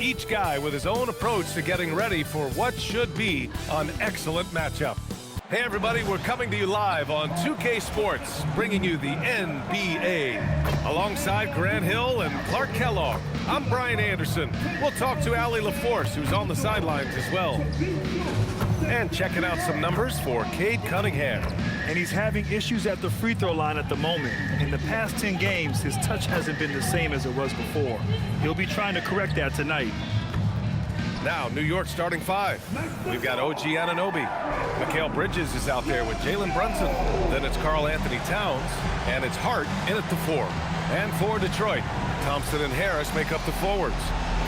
Each guy with his own approach to getting ready for what should be an excellent matchup. Hey everybody, we're coming to you live on 2K Sports, bringing you the NBA. Alongside Grant Hill and Clark Kellogg, I'm Brian Anderson. We'll talk to Allie LaForce, who's on the sidelines as well. And checking out some numbers for Cade Cunningham. And he's having issues at the free throw line at the moment. In the past 10 games, his touch hasn't been the same as it was before. He'll be trying to correct that tonight. Now, New York starting five. We've got OG Anunoby. Mikal Bridges is out there with Jalen Brunson. Then it's Karl Anthony Towns. And it's Hart in at the 4. And for Detroit, Thompson and Harris make up the forwards.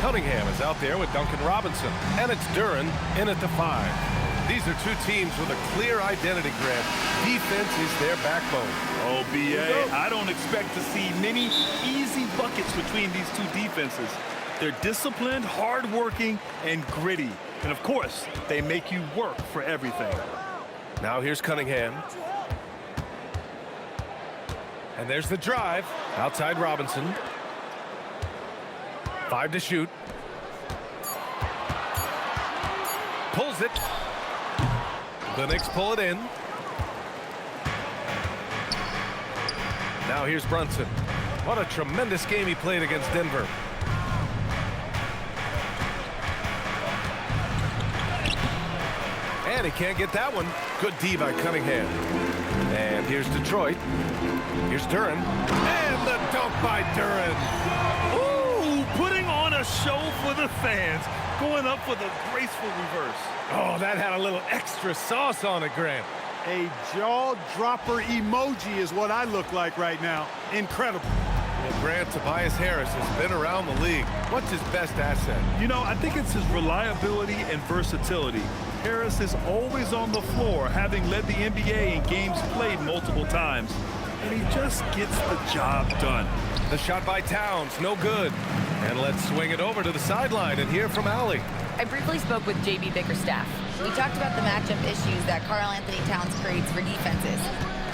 Cunningham is out there with Duncan Robinson. And it's Duren in at the 5. These are two teams with a clear identity, Grant. Defense is their backbone. Oh, B.A., I don't expect to see many easy buckets between these two defenses. They're disciplined, hard-working, and gritty. And, of course, they make you work for everything. Now here's Cunningham. And there's the drive. Outside Robinson. 5 to shoot. Pulls it. The Knicks pull it in. Now here's Brunson. What a tremendous game he played against Denver. And he can't get that one. Good D by Cunningham. And here's Detroit. Here's Duren. And the dunk by Duren. Ooh, putting on a show for the fans. Going up for the graceful reverse. Oh, that had a little extra sauce on it, Grant. A jaw-dropper emoji is what I look like right now. Incredible. Well, Grant, Tobias Harris has been around the league. What's his best asset? You know, I think it's his reliability and versatility. Harris is always on the floor, having led the NBA in games played multiple times. And he just gets the job done. The shot by Towns, no good. And let's swing it over to the sideline and hear from Allie. I briefly spoke with J.B. Bickerstaff. We talked about the matchup issues that Karl Anthony Towns creates for defenses.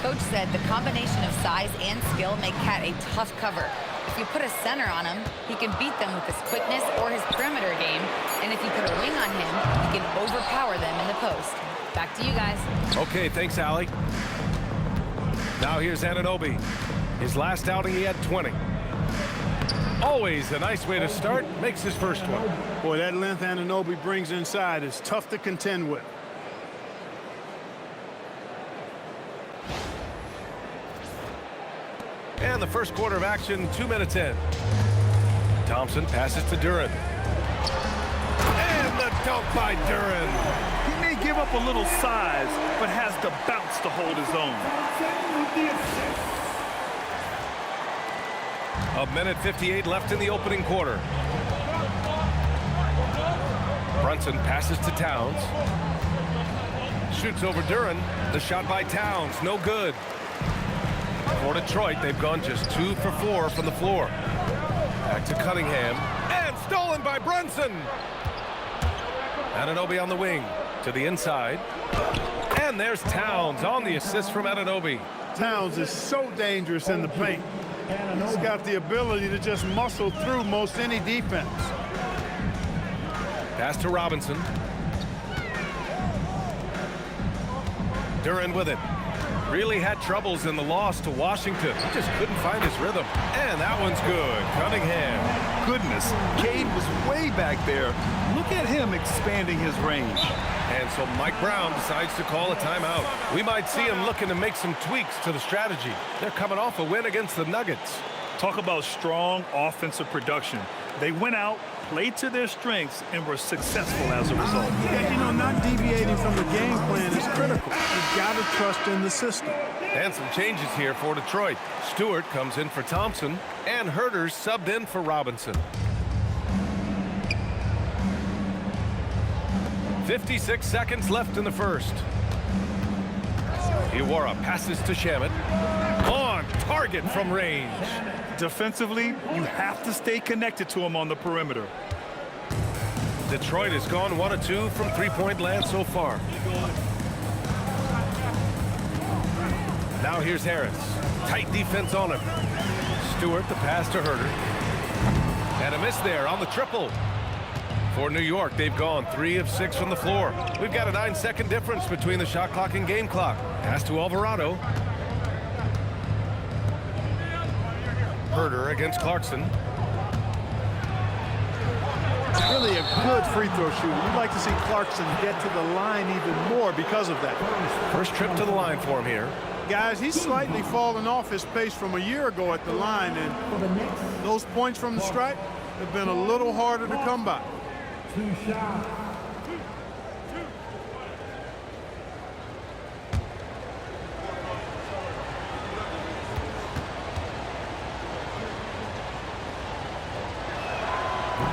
Coach said the combination of size and skill make Cat a tough cover. If you put a center on him, he can beat them with his quickness or his perimeter game. And if you put a wing on him, he can overpower them in the post. Back to you guys. Okay, thanks, Allie. Now here's Anunoby. His last outing, he had 20. Always a nice way to start. Makes his first one. Boy, that length Anunoby brings inside is tough to contend with. And the first quarter of action, 2 minutes in. Thompson passes to Duren. And the dunk by Duren. He may give up a little size, but has the bounce to hold his own. A minute 58 left in the opening quarter. Brunson passes to Towns. Shoots over Duren. The shot by Towns, no good. For Detroit, they've gone just 2 for 4 from the floor. Back to Cunningham. And stolen by Brunson. Anunoby on the wing. To the inside. And there's Towns on the assist from Anunoby. Towns is so dangerous in the paint. He's got the ability to just muscle through most any defense. Pass to Robinson. Duren with it. Really had troubles in the loss to Washington. He just couldn't find his rhythm. And that one's good. Cunningham. Goodness, Cade was way back there. Look at him expanding his range. And so Mike Brown decides to call a timeout. We might see him looking to make some tweaks to the strategy. They're coming off a win against the Nuggets. Talk about strong offensive production. They went out, played to their strengths, and were successful as a result. Yeah, you know, not deviating from the game plan is critical. You've got to trust in the system. And some changes here for Detroit. Stewart comes in for Thompson, and Herter's subbed in for Robinson. 56 seconds left in the first. Iwara passes to Shamet. On target from range. Defensively, you have to stay connected to him on the perimeter. Detroit has gone 1 of 2 from three-point land so far. Now here's Harris. Tight defense on him. Stewart the pass to Herter. And a miss there on the triple. For New York, they've gone 3 of 6 from the floor. We've got a 9-second difference between the shot clock and game clock. Pass to Alvarado. Herter against Clarkson. Really a good free throw shooter. You'd like to see Clarkson get to the line even more because of that. First trip to the line for him here. Guys, he's slightly fallen off his pace from a year ago at the line, and those points from the stripe have been a little harder to come by.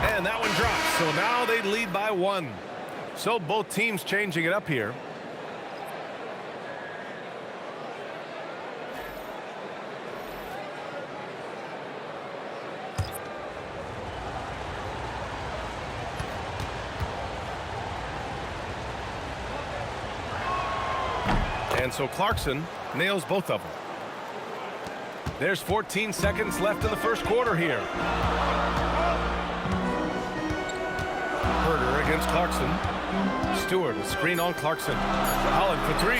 And that one drops, so now they lead by 1. So both teams changing it up here. And so Clarkson nails both of them. There's 14 seconds left in the first quarter here. Herter against Clarkson. Stewart, a screen on Clarkson. Holland for 3.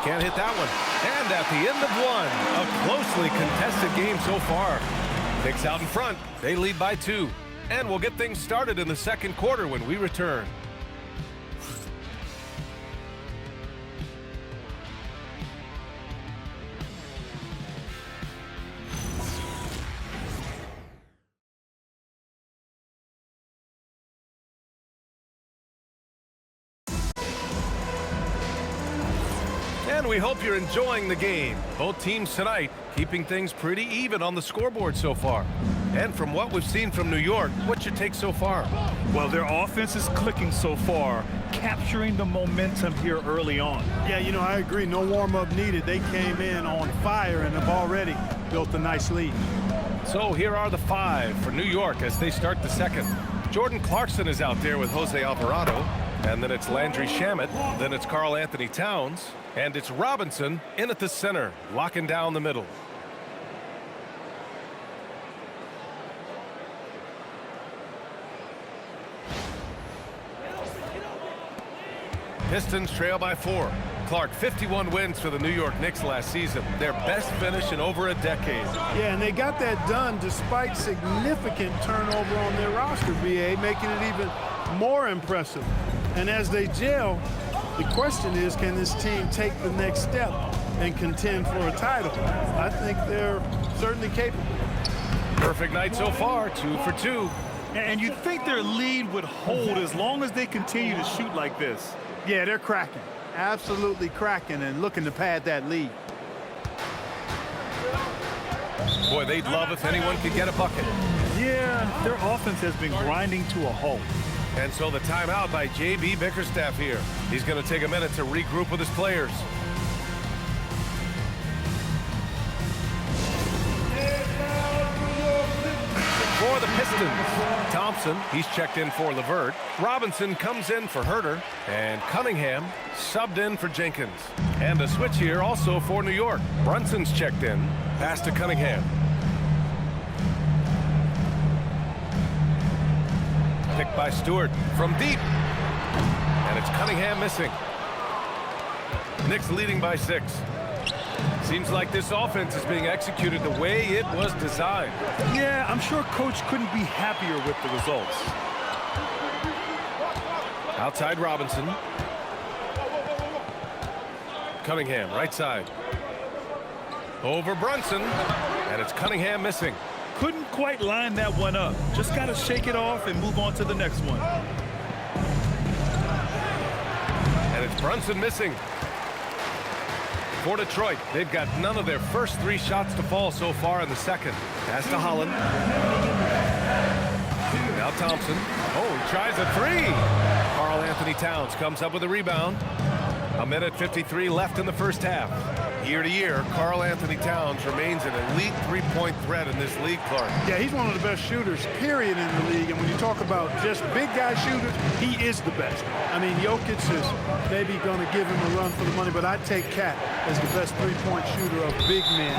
Can't hit that one. And at the end of 1, a closely contested game so far. Knicks out in front. They lead by 2. And we'll get things started in the second quarter when we return. And we hope you're enjoying the game. Both teams tonight keeping things pretty even on the scoreboard so far. And from what we've seen from New York, what's your take so far? Well, their offense is clicking so far, capturing the momentum here early on. Yeah, you know, I agree. No warm-up needed. They came in on fire and have already built a nice lead. So here are the 5 for New York as they start the second. Jordan Clarkson is out there with Jose Alvarado. And then it's Landry Shamet. Then it's Karl Anthony Towns. And it's Robinson in at the center, locking down the middle. Pistons trail by 4. Clark, 51 wins for the New York Knicks last season. Their best finish in over a decade. Yeah, and they got that done despite significant turnover on their roster, BA, making it even more impressive. And as they gel, the question is, can this team take the next step and contend for a title? I think they're certainly capable. Perfect night so far, 2 for 2. And you'd think their lead would hold as long as they continue to shoot like this. Yeah, they're cracking. Absolutely cracking and looking to pad that lead. Boy, they'd love if anyone could get a bucket. Yeah, their offense has been grinding to a halt. And so the timeout by J.B. Bickerstaff here. He's going to take a minute to regroup with his players. For the Pistons, Thompson, he's checked in for LeVert. Robinson comes in for Herter. And Cunningham subbed in for Jenkins. And a switch here also for New York. Brunson's checked in. Pass to Cunningham. Picked by Stewart from deep. And it's Cunningham missing. Knicks leading by 6. Seems like this offense is being executed the way it was designed. Yeah, I'm sure coach couldn't be happier with the results. Outside Robinson. Cunningham, right side. Over Brunson. And it's Cunningham missing. Couldn't quite line that one up. Just got to shake it off and move on to the next one. And it's Brunson missing. For Detroit, they've got none of their first 3 shots to fall so far in the second. Pass to Holland. Now Thompson. Oh, he tries a 3. Karl Anthony Towns comes up with a rebound. A minute 53 left in the first half. Year to year, Karl Anthony Towns remains an elite 3-point threat in this league, Clark. Yeah, he's one of the best shooters, period, in the league. And when you talk about just big guy shooters, he is the best. I mean, Jokic is maybe going to give him a run for the money, but I'd take Cat as the best 3-point shooter of big men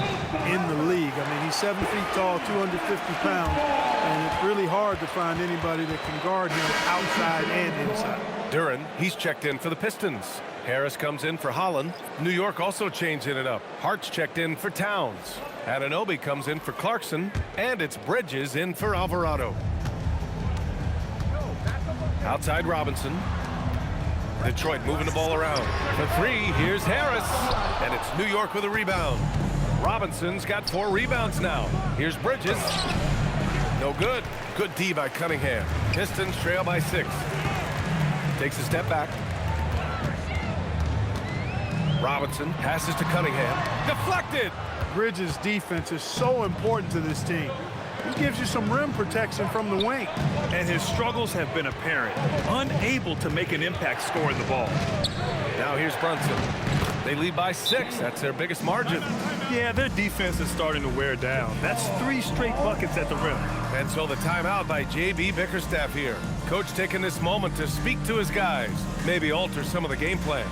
in the league. I mean, he's 7 feet tall, 250 pounds, and really hard to find anybody that can guard him outside and inside. Duren, he's checked in for the Pistons. Harris comes in for Holland. New York also changing it up. Hart's checked in for Towns. Anunoby comes in for Clarkson. And it's Bridges in for Alvarado. Outside Robinson. Detroit moving the ball around. For three, here's Harris. And it's New York with a rebound. Robinson's got 4 rebounds now. Here's Bridges. No good. Good D by Cunningham. Pistons trail by 6. Takes a step back. Robinson passes to Cunningham. Deflected! Bridges' defense is so important to this team. He gives you some rim protection from the wing. And his struggles have been apparent. Unable to make an impact scoring the ball. Now here's Brunson. They lead by 6. That's their biggest margin. Yeah, their defense is starting to wear down. That's 3 straight buckets at the rim. And so the timeout by J.B. Bickerstaff here. Coach taking this moment to speak to his guys. Maybe alter some of the game plan.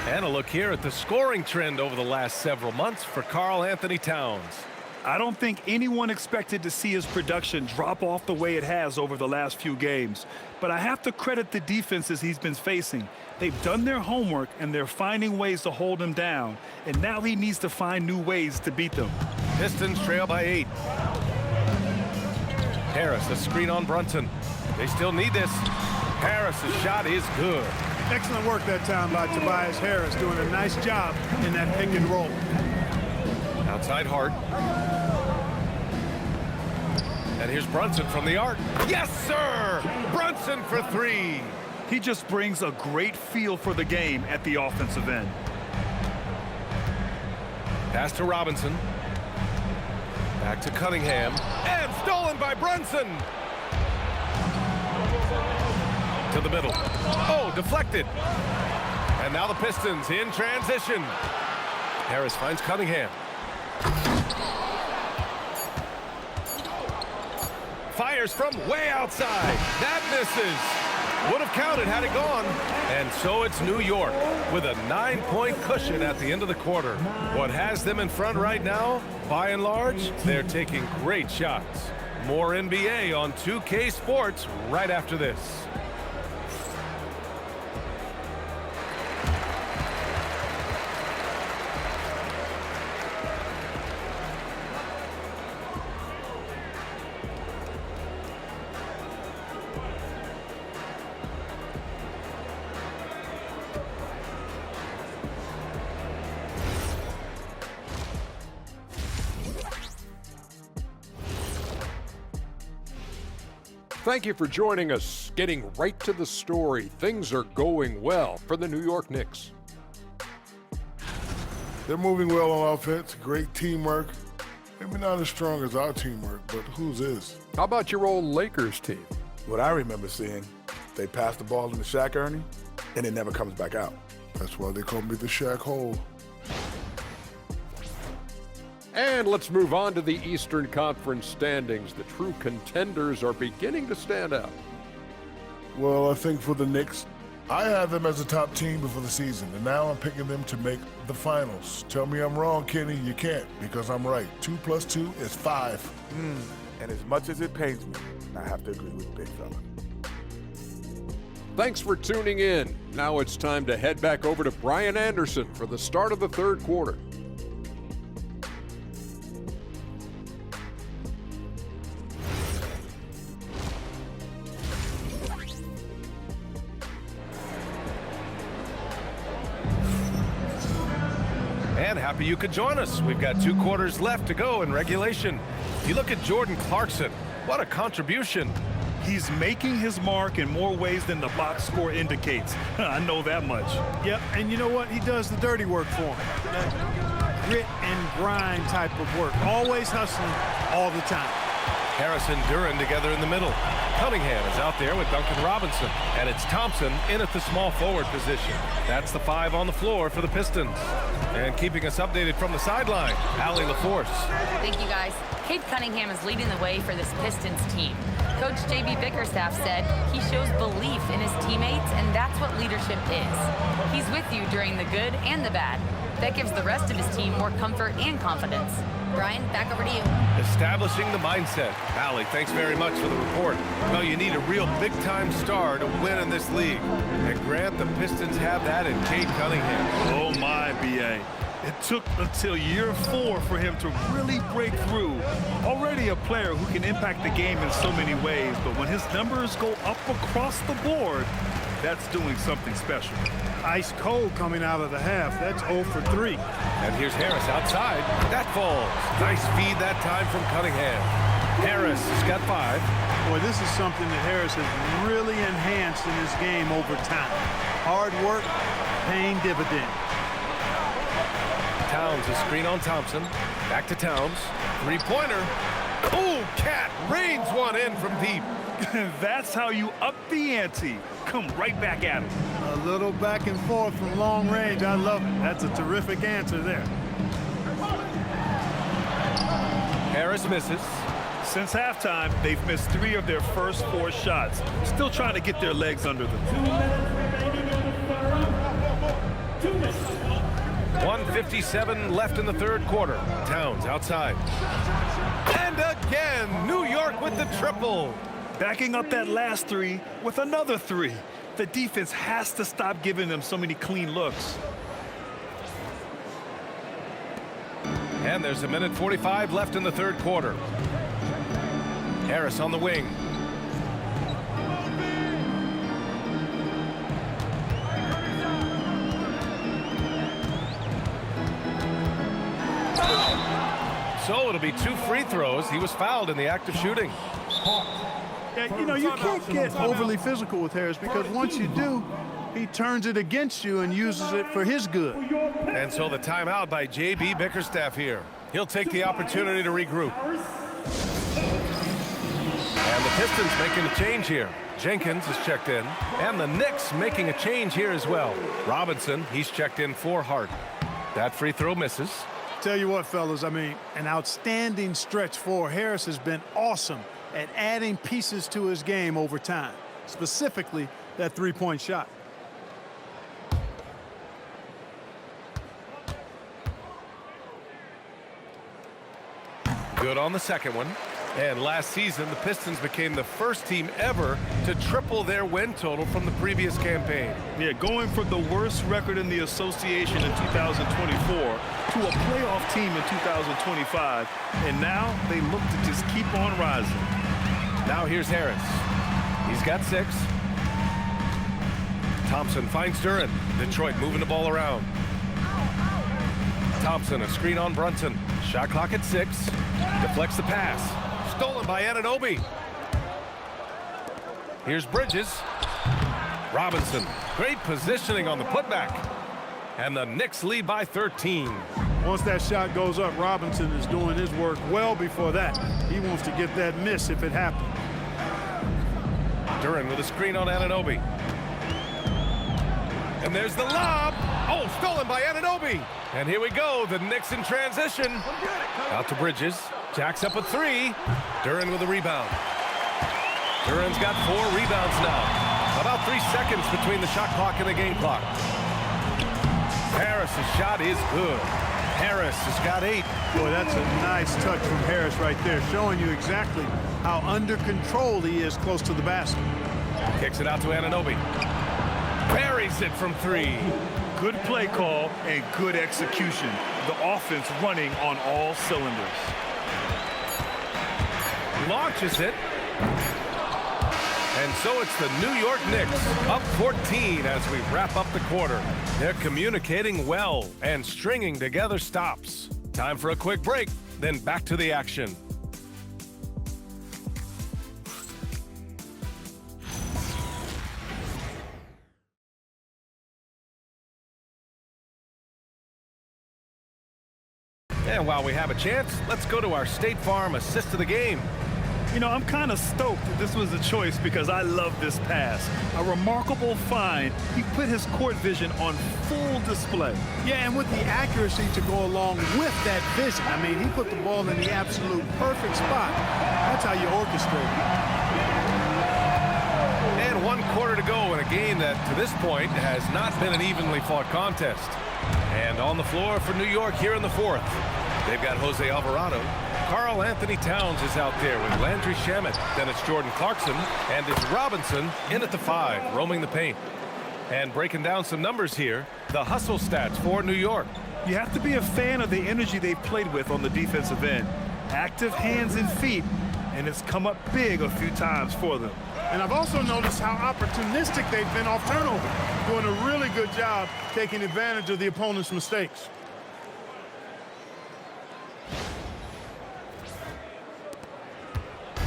And a look here at the scoring trend over the last several months for Karl Anthony Towns. I don't think anyone expected to see his production drop off the way it has over the last few games. But I have to credit the defenses he's been facing. They've done their homework, and they're finding ways to hold him down. And now he needs to find new ways to beat them. Pistons trail by 8. Harris, a screen on Brunson. They still need this. Harris's shot is good. Excellent work that time by Tobias Harris, doing a nice job in that pick and roll. Outside Hart. And here's Brunson from the arc. Yes, sir! Brunson for 3. He just brings a great feel for the game at the offensive end. Pass to Robinson. Back to Cunningham. And stolen by Brunson! To the middle. Oh, deflected. And now the Pistons in transition. Harris finds Cunningham. Fires from way outside. That misses. Would have counted had it gone. And so it's New York with a 9-point cushion at the end of the quarter. What has them in front right now, by and large, they're taking great shots. More NBA on 2K Sports right after this. Thank you for joining us. Getting right to the story, things are going well for the New York Knicks. They're moving well on offense, great teamwork. Maybe not as strong as our teamwork, but whose is? How about your old Lakers team? What I remember seeing, they pass the ball into Shaq Ernie, and it never comes back out. That's why they call me the Shaq Hole. And let's move on to the Eastern Conference standings. The true contenders are beginning to stand out. Well, I think for the Knicks, I had them as a top team before the season, and now I'm picking them to make the finals. Tell me I'm wrong, Kenny. You can't, because I'm right. 2 + 2 is 5. And as much as it pains me, I have to agree with Big Fella. Thanks for tuning in. Now it's time to head back over to Brian Anderson for the start of the third quarter. And happy you could join us. We've got 2 quarters left to go in regulation. You look at Jordan Clarkson. What a contribution. He's making his mark in more ways than the box score indicates. I know that much. Yep, and you know what? He does the dirty work for him. That grit and grind type of work. Always hustling all the time. Harris and Duran together in the middle. Cunningham is out there with Duncan Robinson. And it's Thompson in at the small forward position. That's the 5 on the floor for the Pistons. And keeping us updated from the sideline, Allie LaForce. Thank you, guys. Cade Cunningham is leading the way for this Pistons team. Coach J.B. Bickerstaff said he shows belief in his teammates, and that's what leadership is. He's with you during the good and the bad. That gives the rest of his team more comfort and confidence. Brian, back over to you. Establishing the mindset. Allie, thanks very much for the report. Well, you need a real big-time star to win in this league. And Grant, the Pistons have that in Cade Cunningham. Oh, my, B.A. It took until year 4 for him to really break through. Already a player who can impact the game in so many ways, but when his numbers go up across the board, that's doing something special. Ice cold coming out of the half. That's 0 for 3. And here's Harris outside. That falls. Nice feed that time from Cunningham. Harris has got 5. Boy, this is something that Harris has really enhanced in his game over time. Hard work, paying dividends. Towns, a screen on Thompson. Back to Towns. 3-pointer. Oh, Cat rains one in from deep. That's how you up the ante. Come right back at him. A little back and forth from long range. I love it. That's a terrific answer there. Harris misses. Since halftime, they've missed 3 of their first 4 shots. Still trying to get their legs under them. 1:57 left in the 3rd quarter. Towns outside. And again, New York with the triple. Backing up that last 3 with another 3. The defense has to stop giving them so many clean looks. And there's 1:45 left in the 3rd quarter. Harris on the wing. So it'll be 2 free throws. He was fouled in the act of shooting. Yeah, you know, you can't get overly physical with Harris because once you do, he turns it against you and uses it for his good. And so the timeout by J.B. Bickerstaff here. He'll take the opportunity to regroup. And the Pistons making a change here. Jenkins is checked in. And the Knicks making a change here as well. Robinson, he's checked in for Hart. That free throw misses. Tell you what, fellas, I mean, an outstanding stretch for Harris has been awesome at adding pieces to his game over time, specifically that 3-point shot. Good on the second one. And last season, the Pistons became the first team ever to triple their win total from the previous campaign. Yeah, going from the worst record in the association in 2024 to a playoff team in 2025. And now they look to just keep on rising. Now here's Harris. He's got 6. Thompson finds Duran. Detroit moving the ball around. Thompson, a screen on Brunson. Shot clock at 6. Deflects the pass. Stolen by Anunoby. Here's Bridges. Robinson. Great positioning on the putback. And the Knicks lead by 13. Once that shot goes up, Robinson is doing his work well before that. He wants to get that miss if it happens. Duran with a screen on Anunoby. And there's the lob. Oh, stolen by Anunoby. And here we go, the Knicks in transition. Out to Bridges. Jacks up a 3. Duran with a rebound. Duran's got 4 rebounds now. About 3 seconds between the shot clock and the game clock. Harris's shot is good. Harris has got 8. Boy, that's a nice touch from Harris right there, showing you exactly how under control he is close to the basket. Kicks it out to Anunoby. Buries it from 3. Good play call and good execution. The offense running on all cylinders. Launches it. And so it's the New York Knicks up 14 as we wrap up the quarter. They're communicating well and stringing together stops. Time for a quick break, then back to the action. And while we have a chance, let's go to our State Farm assist of the game. You know, I'm kind of stoked that this was a choice because I love this pass. A remarkable find. He put his court vision on full display. Yeah, and with the accuracy to go along with that vision. I mean, he put the ball in the absolute perfect spot. That's how you orchestrate it. And 1 quarter to go in a game that, to this point, has not been an evenly fought contest. And on the floor for New York here in the 4th, they've got Jose Alvarado. Karl Anthony Towns is out there with Landry Shamet. Then it's Jordan Clarkson, and it's Robinson in at the 5, roaming the paint. And breaking down some numbers here, the hustle stats for New York. You have to be a fan of the energy they've played with on the defensive end. Active hands and feet, and it's come up big a few times for them. And I've also noticed how opportunistic they've been off turnover, doing a really good job taking advantage of the opponent's mistakes.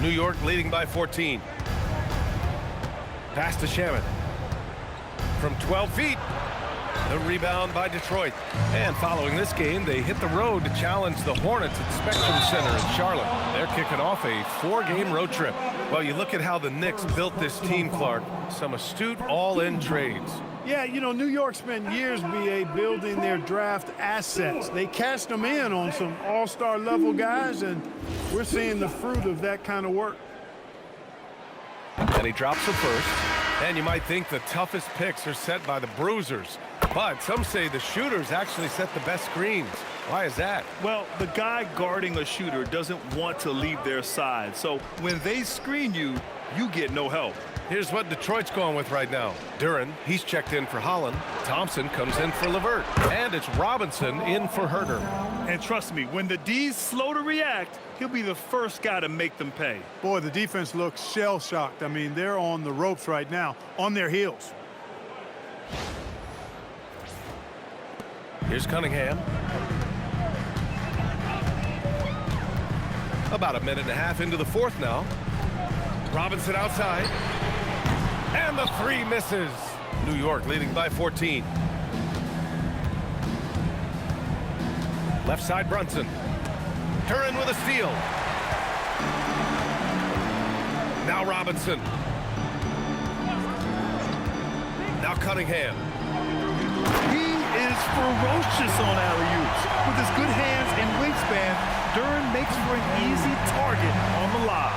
New York leading by 14. Pass to Shamet. From 12 feet. The rebound by Detroit. And following this game, they hit the road to challenge the Hornets at Spectrum Center in Charlotte. They're kicking off a 4-game road trip. Well, you look at how the Knicks built this team, Clark. Some astute all-in trades. Yeah, you know, New York spent years, B.A., building their draft assets. They cashed them in on some all-star level guys, and we're seeing the fruit of that kind of work. And he drops the first. And you might think the toughest picks are set by the bruisers. But some say the shooters actually set the best screens. Why is that? Well, the guy guarding a shooter doesn't want to leave their side. So when they screen you, you get no help. Here's what Detroit's going with right now. Duren, he's checked in for Holland. Thompson comes in for LeVert. And it's Robinson in for Herter. And trust me, when the D's slow to react, he'll be the first guy to make them pay. Boy, the defense looks shell-shocked. I mean, they're on the ropes right now, on their heels. Here's Cunningham. About a minute and a half into the 4th now. Robinson outside. And the 3 misses. New York leading by 14. Left side Brunson. Duren with a steal. Now Robinson. Now Cunningham. He is ferocious on alley-oops. With his good hands and wingspan, Duren makes for an easy target on the lob.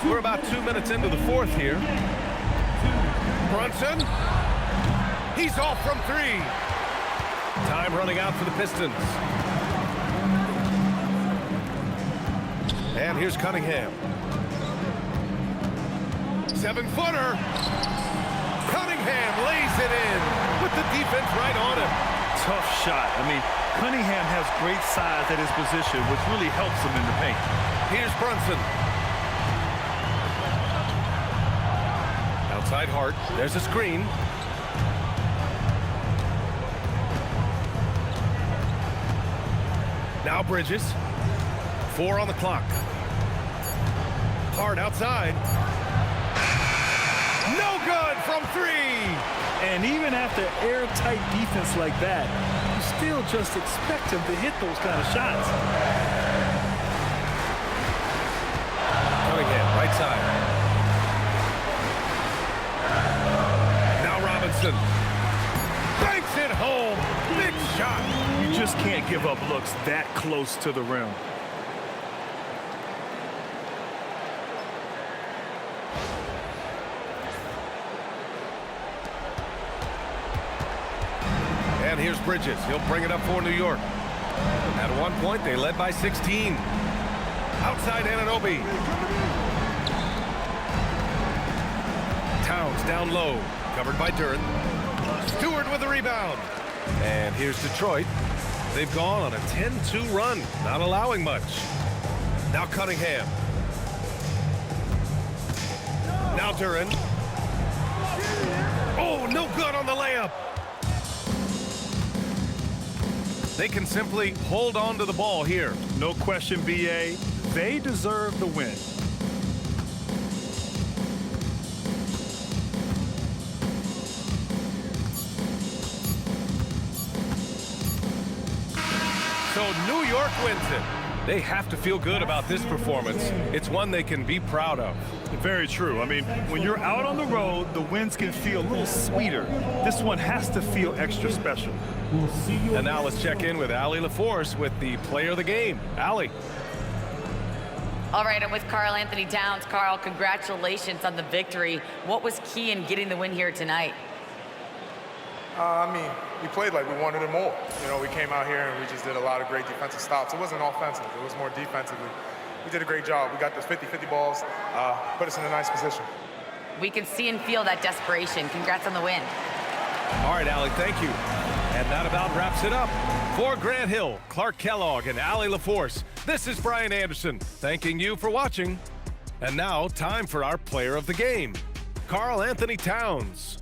We're about 2 minutes into the 4th here. Brunson. He's off from 3. Time running out for the Pistons. And here's Cunningham. 7-footer. Cunningham lays it in with the defense right on him. Tough shot. I mean, Cunningham has great size at his position, which really helps him in the paint. Here's Brunson. Outside Hart. There's a screen. Now Bridges. 4 on the clock. Hart outside. No good from 3. And even after airtight defense like that, you still just expect him to hit those kind of shots. Cunningham, right side. Now Robinson. Banks it home. Big shot. You just can't give up looks that close to the rim. And here's Bridges. He'll bring it up for New York. At one point, they led by 16. Outside Anunoby. Towns down low. Covered by Duren. Stewart with the rebound. And here's Detroit. They've gone on a 10-2 run, not allowing much. Now Cunningham. Now Duran. Oh, no good on the layup. They can simply hold on to the ball here. No question, BA. They deserve the win. So New York wins it. They have to feel good about this performance. It's one they can be proud of. Very true. I mean, when you're out on the road, the wins can feel a little sweeter. This one has to feel extra special. And now let's check in with Allie LaForce with the player of the game. Allie. All right, I'm with Karl Anthony Towns. Karl, congratulations on the victory. What was key in getting the win here tonight? I mean, we played like we wanted it more. You know, we came out here and we just did a lot of great defensive stops. It wasn't offensive. It was more defensively. We did a great job. We got those 50-50 balls, put us in a nice position. We can see and feel that desperation. Congrats on the win. All right, Allie, thank you. And that about wraps it up. For Grant Hill, Clark Kellogg, and Allie LaForce, this is Brian Anderson, thanking you for watching. And now, time for our player of the game, Karl Anthony Towns.